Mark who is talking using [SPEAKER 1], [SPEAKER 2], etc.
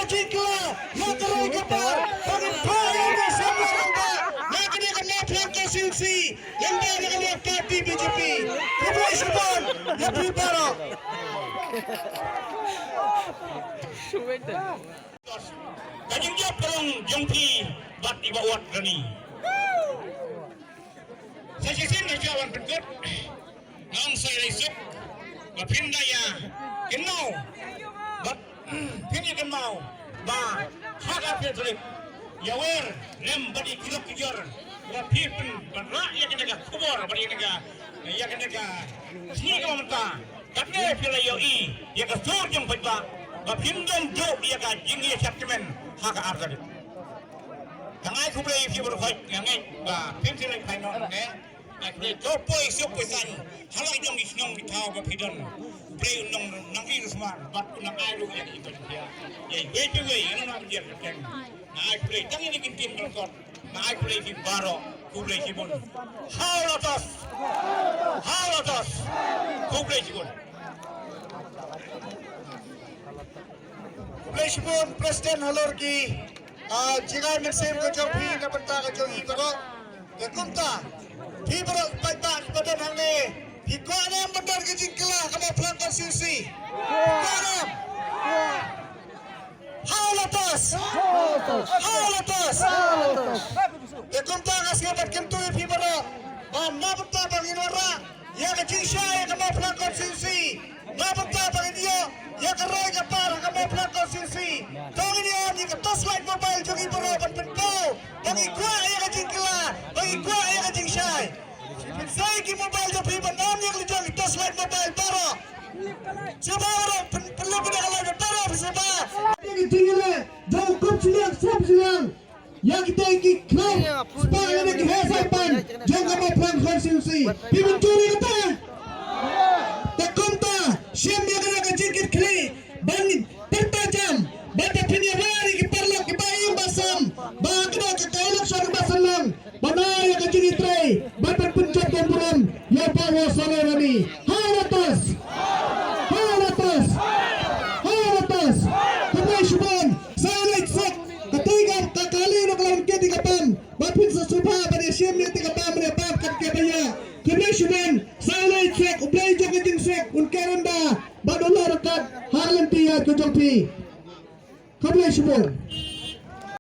[SPEAKER 1] Jingla, Matarai Kapal, Pagpaya bersama anda. Mereka kena pelanggan CUC, yang dia kena parti BJP. Kubai Subhan, Yapri Barak. Kajing dia perang jongpi bat iba wat gani. Saya sih nak jawan berikut. Nang saya risuk, berpindah ya, kenal, pindah kenal, harga petrol, yawer, lem badi kilok kijor, berpindah berak ya kena kubur badi kena, ya kena sini kau mentah, tapi pilih yoi, ya kesur jeng peta, berpindah jauh ya kajing ya sabtemen harga harga. Yang ai kubur ini berkait, yang ai berpindah lagi final ne. Aku terpoi siapa san, halau jong isnong ditau berpidon, play nong nangi rusman, bat nang ai lu yang ikut dia, ya betul gay, ini nak dia kan, ai play, jangan ini tim berkot, ai play di baro, kublai cibun, halau tos, kublai cibun presiden halor ki, jika mesem kejauh pi, kapenta kejauh ikut, kekumta. Hibro pagbat pada nange hikuanam benar ke jingkla kamu pelanggan CUC hikuanam halatas ikumta kasih dapat kentu hibro mana betul bagi nora ya ke jingsha ya kamu pelanggan CUC mana betul bagi dia ya ke roy kapar kamu pelanggan CUC kau ini yang ke tos light mobile jogi hibro berbentuk bagi gua ya ke jingkla bagi gua ya ke jingsha. Saya ki mobile jauh pribadi namanya kelihatan kita slide mobile taro. Siapa orang perlu kita kalau taro siapa? Ini tinggal jauh kuncian siang. Yang kita iki club sepanjang ini kehasapan jangan mau perang konstitusi. Pimpin curi kita. Takumta siam yang kena kecikit kli bangin tertajam. Bata penyawari kiparlok kibayang basam. Bakal kekailok suara basalang. Banaya kecikit tray. Bata pencet tempuran. Ya bawa salerani. Halatas. Kubai Subhan. Saya leksek. Ketiga kali nak lawan ke tiga pam. Bapin sesupa pada siam yang tiga pam berapa kebaya. Kubai Subhan. Saya leksek. Ublay jaga jingsek. Unkeranda. Badolah rekat. Harlem tiya kejolpi. Kubai Subhan.